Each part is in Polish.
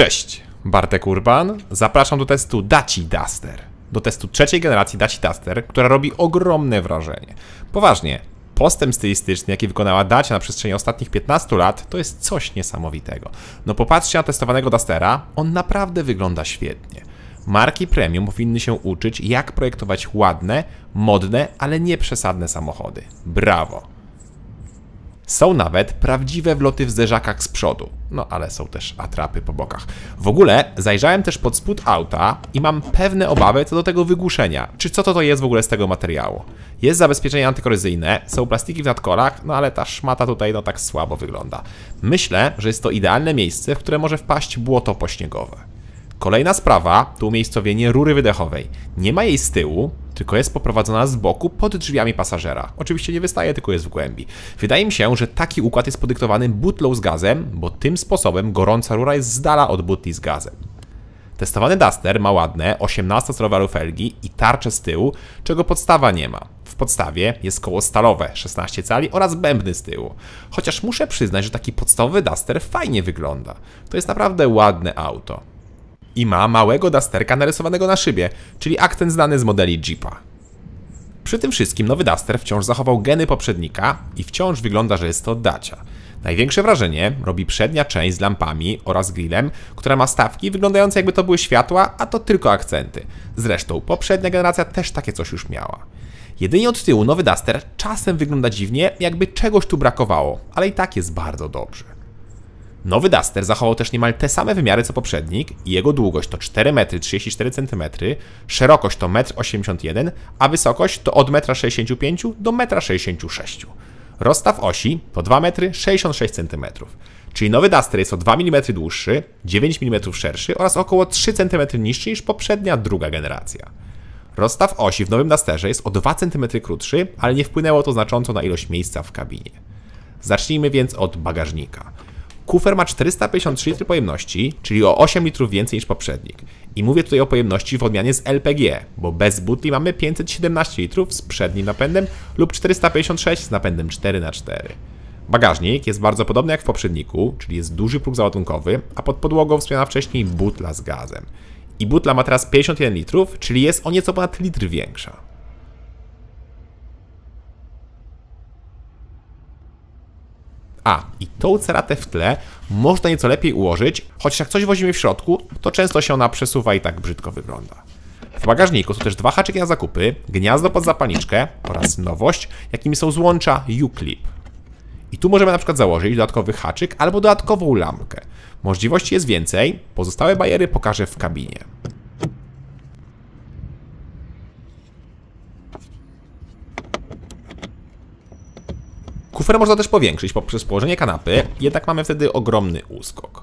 Cześć, Bartek Urban. Zapraszam do testu Daci Duster. Do testu trzeciej generacji Daci Duster, która robi ogromne wrażenie. Poważnie, postęp stylistyczny, jaki wykonała Dacia na przestrzeni ostatnich 15 lat, to jest coś niesamowitego. No popatrzcie na testowanego Dustera, on naprawdę wygląda świetnie. Marki premium powinny się uczyć, jak projektować ładne, modne, ale nie przesadne samochody. Brawo! Są nawet prawdziwe wloty w zderzakach z przodu, no ale są też atrapy po bokach. W ogóle zajrzałem też pod spód auta i mam pewne obawy co do tego wygłuszenia. Czy co to jest w ogóle z tego materiału? Jest zabezpieczenie antykorozyjne, są plastiki w nadkolach, no ale ta szmata tutaj no tak słabo wygląda. Myślę, że jest to idealne miejsce, w które może wpaść błoto pośniegowe. Kolejna sprawa to umiejscowienie rury wydechowej. Nie ma jej z tyłu, tylko jest poprowadzona z boku pod drzwiami pasażera. Oczywiście nie wystaje, tylko jest w głębi. Wydaje mi się, że taki układ jest podyktowany butlą z gazem, bo tym sposobem gorąca rura jest z dala od butli z gazem. Testowany Duster ma ładne 18-calowe alufelgi i tarczę z tyłu, czego podstawa nie ma. W podstawie jest koło stalowe 16 cali oraz bębny z tyłu. Chociaż muszę przyznać, że taki podstawowy Duster fajnie wygląda. To jest naprawdę ładne auto. I ma małego Dusterka narysowanego na szybie, czyli akcent znany z modeli Jeepa. Przy tym wszystkim nowy Duster wciąż zachował geny poprzednika i wciąż wygląda, że jest to Dacia. Największe wrażenie robi przednia część z lampami oraz grillem, która ma stawki wyglądające jakby to były światła, a to tylko akcenty. Zresztą poprzednia generacja też takie coś już miała. Jedynie od tyłu nowy Duster czasem wygląda dziwnie, jakby czegoś tu brakowało, ale i tak jest bardzo dobrze. Nowy Duster zachował też niemal te same wymiary co poprzednik i jego długość to 4,34 cm, szerokość to 1,81 m, a wysokość to od 1,65 m do 1,66 m. Rozstaw osi to 2,66 cm, czyli nowy Duster jest o 2 mm dłuższy, 9 mm szerszy oraz około 3 cm niższy niż poprzednia druga generacja. Rozstaw osi w nowym Dusterze jest o 2 cm krótszy, ale nie wpłynęło to znacząco na ilość miejsca w kabinie. Zacznijmy więc od bagażnika. Kufer ma 453 litry pojemności, czyli o 8 litrów więcej niż poprzednik. I mówię tutaj o pojemności w odmianie z LPG, bo bez butli mamy 517 litrów z przednim napędem lub 456 z napędem 4x4. Bagażnik jest bardzo podobny jak w poprzedniku, czyli jest duży próg załadunkowy, a pod podłogą wspomniana wcześniej butla z gazem. I butla ma teraz 51 litrów, czyli jest o nieco ponad litr większa. I tą ceratę w tle można nieco lepiej ułożyć, choć jak coś wozimy w środku, to często się ona przesuwa i tak brzydko wygląda. W bagażniku są też dwa haczyki na zakupy, gniazdo pod zapalniczkę oraz nowość, jakimi są złącza U-Clip. I tu możemy na przykład założyć dodatkowy haczyk albo dodatkową lampkę. Możliwości jest więcej, pozostałe bariery pokażę w kabinie. Kufer można też powiększyć poprzez położenie kanapy, jednak mamy wtedy ogromny uskok.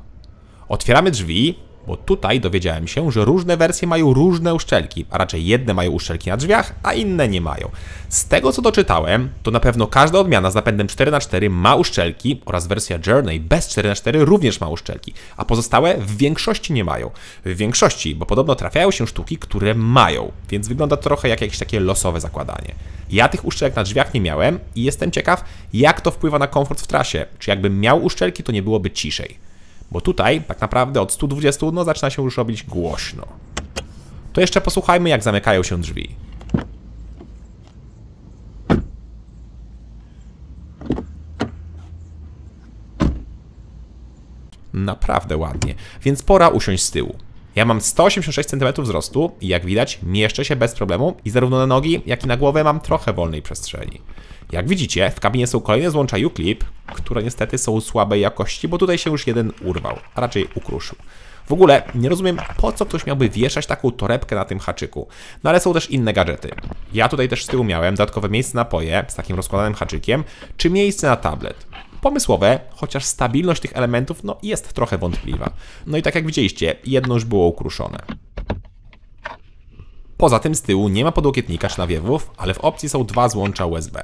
Otwieramy drzwi, bo tutaj dowiedziałem się, że różne wersje mają różne uszczelki, a raczej jedne mają uszczelki na drzwiach, a inne nie mają. Z tego co doczytałem, to na pewno każda odmiana z napędem 4x4 ma uszczelki oraz wersja Journey bez 4x4 również ma uszczelki, a pozostałe w większości nie mają. W większości, bo podobno trafiają się sztuki, które mają, więc wygląda to trochę jak jakieś takie losowe zakładanie. Ja tych uszczelek na drzwiach nie miałem i jestem ciekaw, jak to wpływa na komfort w trasie. Czy jakbym miał uszczelki, to nie byłoby ciszej. Bo tutaj tak naprawdę od 120 no zaczyna się już robić głośno. To jeszcze posłuchajmy, jak zamykają się drzwi. Naprawdę ładnie, więc pora usiąść z tyłu. Ja mam 186 cm wzrostu i jak widać mieszczę się bez problemu i zarówno na nogi, jak i na głowę mam trochę wolnej przestrzeni. Jak widzicie, w kabinie są kolejne złącza U-Clip, które niestety są słabej jakości, bo tutaj się już jeden urwał, a raczej ukruszył. W ogóle nie rozumiem, po co ktoś miałby wieszać taką torebkę na tym haczyku. No ale są też inne gadżety. Ja tutaj też z tyłu miałem dodatkowe miejsce na napoje z takim rozkładanym haczykiem, czy miejsce na tablet. Pomysłowe, chociaż stabilność tych elementów no, jest trochę wątpliwa. No i tak jak widzieliście, jedno już było ukruszone. Poza tym z tyłu nie ma podłokietnika czy nawiewów, ale w opcji są dwa złącza USB.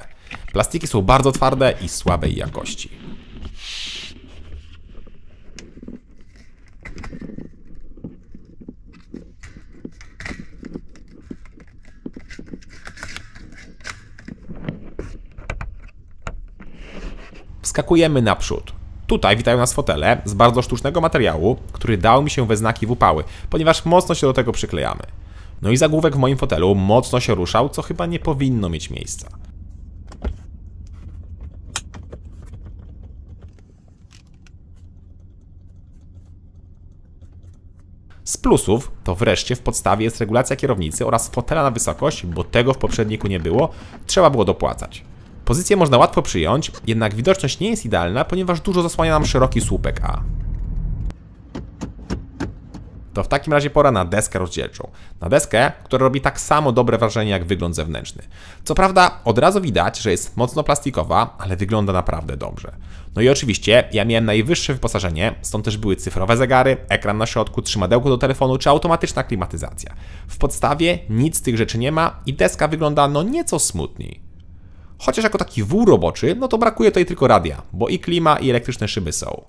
Plastiki są bardzo twarde i słabej jakości. Wskakujemy naprzód. Tutaj witają nas fotele z bardzo sztucznego materiału, który dał mi się we znaki w upały, ponieważ mocno się do tego przyklejamy. No i zagłówek w moim fotelu mocno się ruszał, co chyba nie powinno mieć miejsca. Z plusów to wreszcie w podstawie jest regulacja kierownicy oraz fotela na wysokość, bo tego w poprzedniku nie było, trzeba było dopłacać. Pozycję można łatwo przyjąć, jednak widoczność nie jest idealna, ponieważ dużo zasłania nam szeroki słupek A. To w takim razie pora na deskę rozdzielczą. Na deskę, która robi tak samo dobre wrażenie jak wygląd zewnętrzny. Co prawda od razu widać, że jest mocno plastikowa, ale wygląda naprawdę dobrze. No i oczywiście ja miałem najwyższe wyposażenie, stąd też były cyfrowe zegary, ekran na środku, trzymadełko do telefonu czy automatyczna klimatyzacja. W podstawie nic z tych rzeczy nie ma i deska wygląda no nieco smutniej. Chociaż jako taki wół roboczy, no to brakuje tutaj tylko radia, bo i klima i elektryczne szyby są.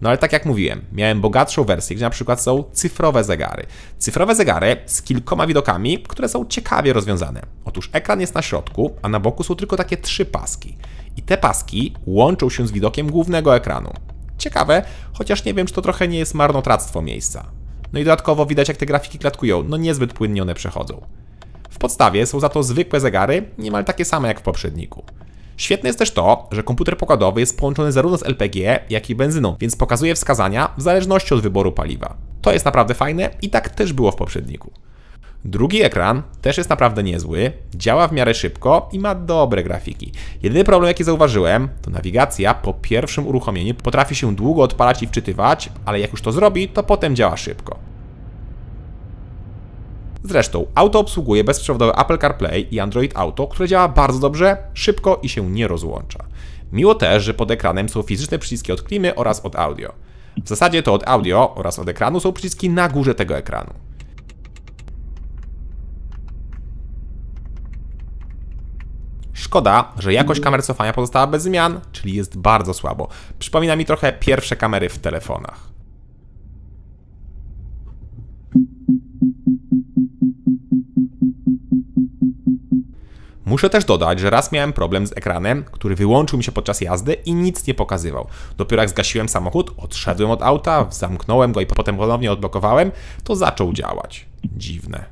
No ale tak jak mówiłem, miałem bogatszą wersję, gdzie na przykład są cyfrowe zegary. Cyfrowe zegary z kilkoma widokami, które są ciekawie rozwiązane. Otóż ekran jest na środku, a na boku są tylko takie 3 paski. I te paski łączą się z widokiem głównego ekranu. Ciekawe, chociaż nie wiem, czy to trochę nie jest marnotrawstwo miejsca. No i dodatkowo widać, jak te grafiki klatkują, no niezbyt płynnie one przechodzą. W podstawie są za to zwykłe zegary, niemal takie same jak w poprzedniku. Świetne jest też to, że komputer pokładowy jest połączony zarówno z LPG, jak i benzyną, więc pokazuje wskazania w zależności od wyboru paliwa. To jest naprawdę fajne i tak też było w poprzedniku. Drugi ekran też jest naprawdę niezły, działa w miarę szybko i ma dobre grafiki. Jedyny problem, jaki zauważyłem, to nawigacja po pierwszym uruchomieniu potrafi się długo odpalać i wczytywać, ale jak już to zrobi, to potem działa szybko. Zresztą auto obsługuje bezprzewodowe Apple CarPlay i Android Auto, które działa bardzo dobrze, szybko i się nie rozłącza. Miło też, że pod ekranem są fizyczne przyciski od klimy oraz od audio. W zasadzie to od audio oraz od ekranu są przyciski na górze tego ekranu. Szkoda, że jakość kamer cofania pozostała bez zmian, czyli jest bardzo słabo. Przypomina mi trochę pierwsze kamery w telefonach. Muszę też dodać, że raz miałem problem z ekranem, który wyłączył mi się podczas jazdy i nic nie pokazywał. Dopiero jak zgasiłem samochód, odszedłem od auta, zamknąłem go i potem ponownie odblokowałem, to zaczął działać. Dziwne.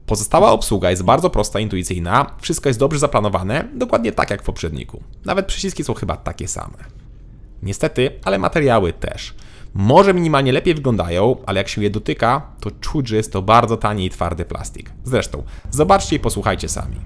Pozostała obsługa jest bardzo prosta i intuicyjna, wszystko jest dobrze zaplanowane, dokładnie tak jak w poprzedniku. Nawet przyciski są chyba takie same. Niestety, ale materiały też. Może minimalnie lepiej wyglądają, ale jak się je dotyka, to czuć, że jest to bardzo tani i twardy plastik. Zresztą, zobaczcie i posłuchajcie sami.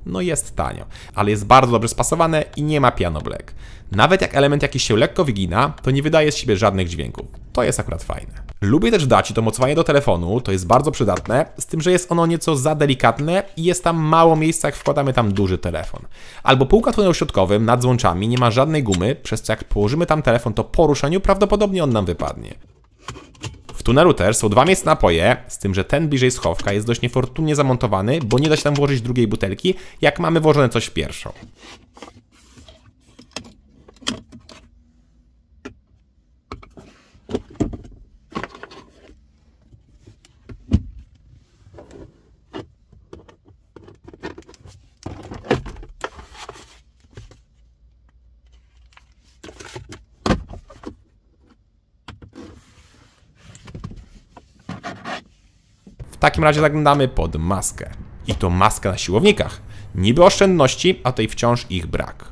No jest tanio, ale jest bardzo dobrze spasowane i nie ma piano black. Nawet jak element jakiś się lekko wygina, to nie wydaje z siebie żadnych dźwięków. To jest akurat fajne. Lubię też dać to mocowanie do telefonu, to jest bardzo przydatne, z tym, że jest ono nieco za delikatne i jest tam mało miejsca, jak wkładamy tam duży telefon. Albo półka w tunelu środkowym nad złączami nie ma żadnej gumy, przez co jak położymy tam telefon, to po ruszeniu prawdopodobnie on nam wypadnie. W tunelu też są 2 miejsca na napoje, z tym, że ten bliżej schowka jest dość niefortunnie zamontowany, bo nie da się tam włożyć drugiej butelki, jak mamy włożone coś w pierwszą. W takim razie zaglądamy pod maskę. I to maskę na siłownikach. Niby oszczędności, a tutaj wciąż ich brak.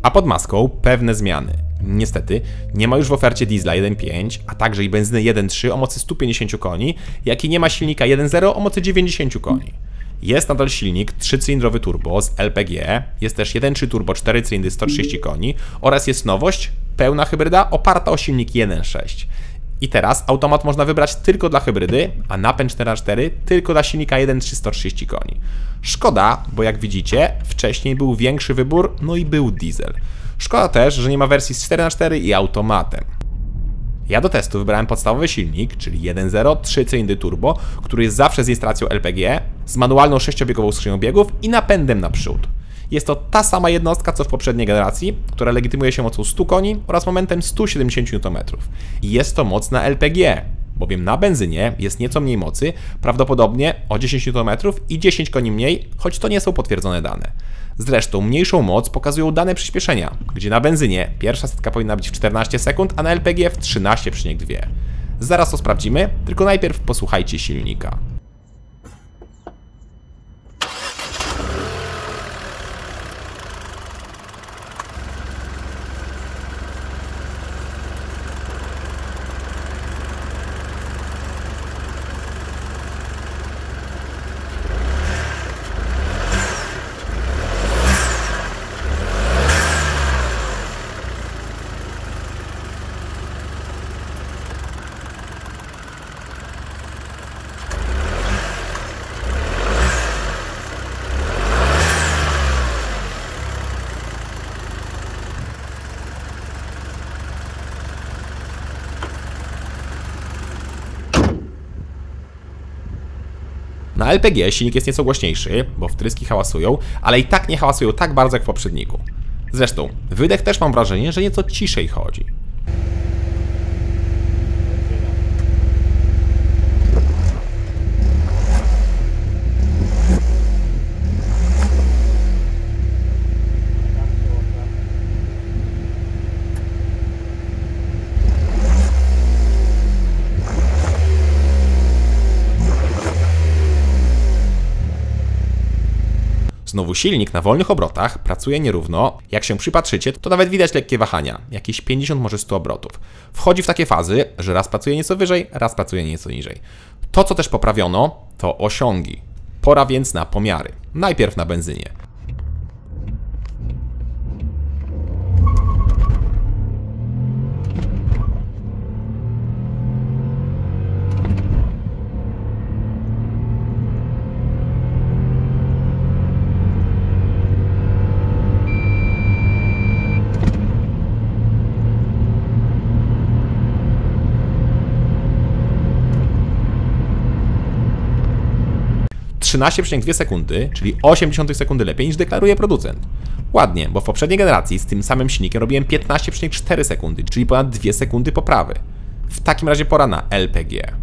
A pod maską pewne zmiany. Niestety, nie ma już w ofercie diesla 1.5, a także i benzyny 1.3 o mocy 150 koni, jak i nie ma silnika 1.0 o mocy 90 koni. Jest nadal silnik 3-cylindrowy turbo z LPG, jest też 1.3 turbo 4 cylindry 130 koni oraz jest nowość, pełna hybryda oparta o silnik 1.6. I teraz automat można wybrać tylko dla hybrydy, a napęd 4x4 tylko dla silnika 1.330 koni. Szkoda, bo jak widzicie, wcześniej był większy wybór, no i był diesel. Szkoda też, że nie ma wersji z 4x4 i automatem. Ja do testu wybrałem podstawowy silnik, czyli 1.0 3-cylindry turbo, który jest zawsze z instalacją LPG, z manualną 6-biegową skrzynią biegów i napędem naprzód. Jest to ta sama jednostka co w poprzedniej generacji, która legitymuje się mocą 100 koni oraz momentem 170 Nm. I jest to moc na LPG, bowiem na benzynie jest nieco mniej mocy, prawdopodobnie o 10 Nm i 10 koni mniej, choć to nie są potwierdzone dane. Zresztą mniejszą moc pokazują dane przyspieszenia, gdzie na benzynie pierwsza setka powinna być w 14 sekund, a na LPG w 13,2. Zaraz to sprawdzimy, tylko najpierw posłuchajcie silnika. Na LPG silnik jest nieco głośniejszy, bo wtryski hałasują, ale i tak nie hałasują tak bardzo jak w poprzedniku. Zresztą, wydech też mam wrażenie, że nieco ciszej chodzi. Znowu silnik na wolnych obrotach pracuje nierówno. Jak się przypatrzycie, to nawet widać lekkie wahania, jakieś 50, może 100 obrotów. Wchodzi w takie fazy, że raz pracuje nieco wyżej, raz pracuje nieco niżej. To, co też poprawiono, to osiągi. Pora więc na pomiary. Najpierw na benzynie. - 13,2 sekundy, czyli 0,8 sekundy lepiej niż deklaruje producent. Ładnie, bo w poprzedniej generacji z tym samym silnikiem robiłem 15,4 sekundy, czyli ponad 2 sekundy poprawy. W takim razie pora na LPG.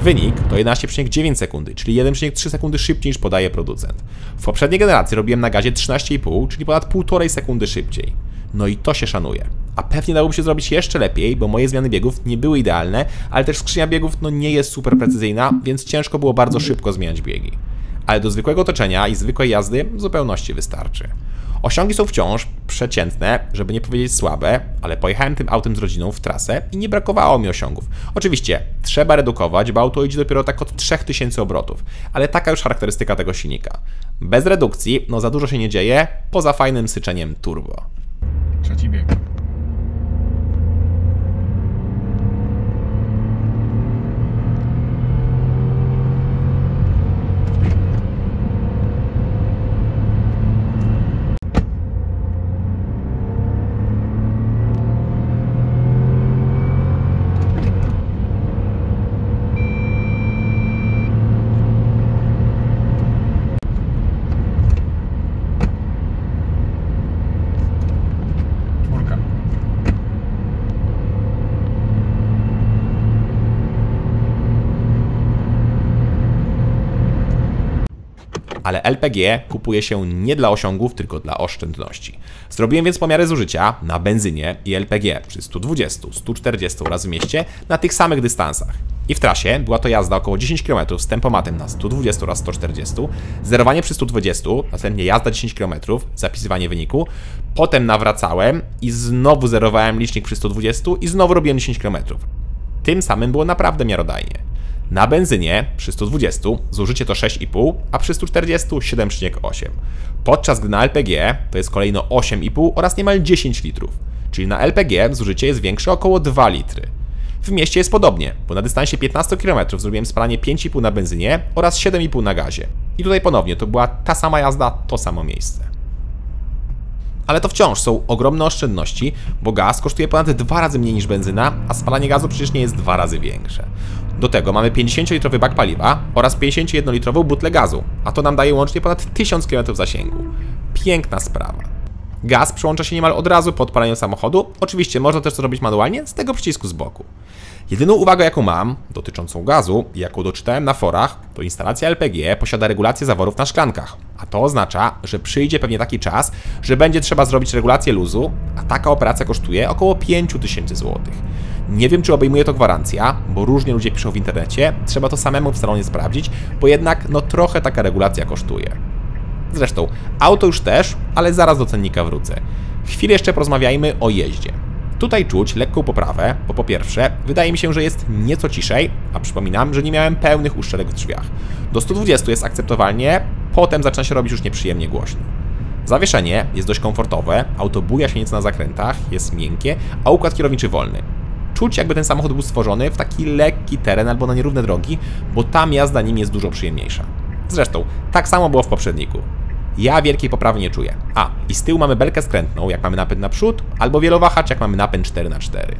Wynik to 11,9 sekundy, czyli 1,3 sekundy szybciej niż podaje producent. W poprzedniej generacji robiłem na gazie 13,5, czyli ponad 1,5 sekundy szybciej. No i to się szanuje. A pewnie dałoby się zrobić jeszcze lepiej, bo moje zmiany biegów nie były idealne, ale też skrzynia biegów nie jest super precyzyjna, więc ciężko było bardzo szybko zmieniać biegi. Ale do zwykłego otoczenia i zwykłej jazdy w zupełności wystarczy. Osiągi są wciąż przeciętne, żeby nie powiedzieć słabe, ale pojechałem tym autem z rodziną w trasę i nie brakowało mi osiągów. Oczywiście trzeba redukować, bo auto idzie dopiero tak od 3000 obrotów, ale taka już charakterystyka tego silnika. Bez redukcji, za dużo się nie dzieje, poza fajnym syczeniem turbo. Trzeci bieg. Czwórka. ale LPG kupuje się nie dla osiągów, tylko dla oszczędności. Zrobiłem więc pomiary zużycia na benzynie i LPG przy 120, 140 oraz w mieście na tych samych dystansach. I w trasie była to jazda około 10 km z tempomatem na 120 oraz 140, zerowanie przy 120, następnie jazda 10 km, zapisywanie wyniku, potem nawracałem i znowu zerowałem licznik przy 120 i znowu robiłem 10 km. Tym samym było naprawdę miarodajnie. Na benzynie przy 120 zużycie to 6,5, a przy 140 7,8. Podczas gdy na LPG to jest kolejno 8,5 oraz niemal 10 litrów. Czyli na LPG zużycie jest większe o około 2 litry. W mieście jest podobnie, bo na dystansie 15 km zrobiłem spalanie 5,5 na benzynie oraz 7,5 na gazie. I tutaj ponownie to była ta sama jazda, to samo miejsce. Ale to wciąż są ogromne oszczędności, bo gaz kosztuje ponad 2 razy mniej niż benzyna, a spalanie gazu przecież nie jest 2 razy większe. Do tego mamy 50-litrowy bak paliwa oraz 51-litrową butlę gazu, a to nam daje łącznie ponad 1000 km zasięgu. Piękna sprawa. Gaz przyłącza się niemal od razu po odpaleniu samochodu, oczywiście można też to robić manualnie z tego przycisku z boku. Jedyną uwagę, jaką mam dotyczącą gazu i jaką doczytałem na forach, to instalacja LPG posiada regulację zaworów na szklankach, a to oznacza, że przyjdzie pewnie taki czas, że będzie trzeba zrobić regulację luzu, a taka operacja kosztuje około 5000 zł. Nie wiem, czy obejmuje to gwarancja, bo różnie ludzie piszą w internecie, trzeba to samemu w salonie sprawdzić, bo jednak no trochę taka regulacja kosztuje. Zresztą, auto już też, ale zaraz do cennika wrócę. Chwilę jeszcze porozmawiajmy o jeździe. Tutaj czuć lekką poprawę, bo po pierwsze, wydaje mi się, że jest nieco ciszej, a przypominam, że nie miałem pełnych uszczelek w drzwiach. Do 120 jest akceptowalnie, potem zaczyna się robić już nieprzyjemnie głośno. Zawieszenie jest dość komfortowe, auto buja się nieco na zakrętach, jest miękkie, a układ kierowniczy wolny. Czuć, jakby ten samochód był stworzony w taki lekki teren albo na nierówne drogi, bo tam jazda nim jest dużo przyjemniejsza. Zresztą, tak samo było w poprzedniku. Ja wielkiej poprawy nie czuję. A, i z tyłu mamy belkę skrętną, jak mamy napęd naprzód, albo wielowahacz, jak mamy napęd 4x4.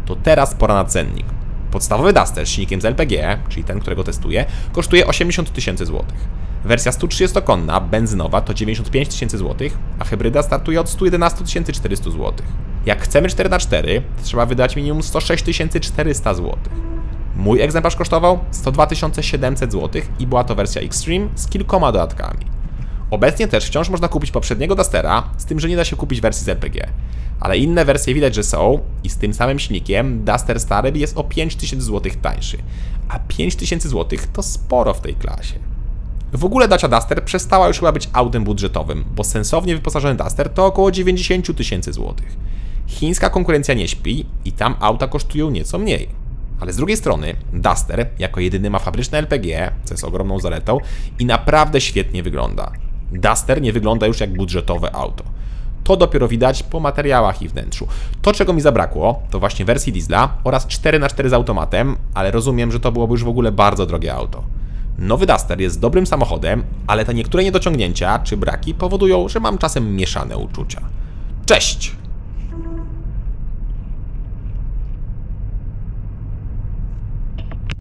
To teraz pora na cennik. Podstawowy Duster z silnikiem z LPG, czyli ten, którego testuję, kosztuje 80 000 złotych. Wersja 130-konna, benzynowa to 95 000 złotych, a hybryda startuje od 111 400 złotych. Jak chcemy 4x4, to trzeba wydać minimum 106 400 złotych. Mój egzemplarz kosztował 102 700 złotych i była to wersja Extreme z kilkoma dodatkami. Obecnie też wciąż można kupić poprzedniego Dustera, z tym, że nie da się kupić wersji z LPG. Ale inne wersje widać, że są i z tym samym silnikiem Duster stary jest o 5000 zł tańszy. A 5000 zł to sporo w tej klasie. W ogóle Dacia Duster przestała już chyba być autem budżetowym, bo sensownie wyposażony Duster to około 90 000 złotych. Chińska konkurencja nie śpi i tam auta kosztują nieco mniej. Ale z drugiej strony Duster jako jedyny ma fabryczne LPG, co jest ogromną zaletą i naprawdę świetnie wygląda. Duster nie wygląda już jak budżetowe auto. To dopiero widać po materiałach i wnętrzu. To, czego mi zabrakło, to właśnie wersji diesla oraz 4x4 z automatem, ale rozumiem, że to byłoby już w ogóle bardzo drogie auto. Nowy Duster jest dobrym samochodem, ale te niektóre niedociągnięcia czy braki powodują, że mam czasem mieszane uczucia. Cześć!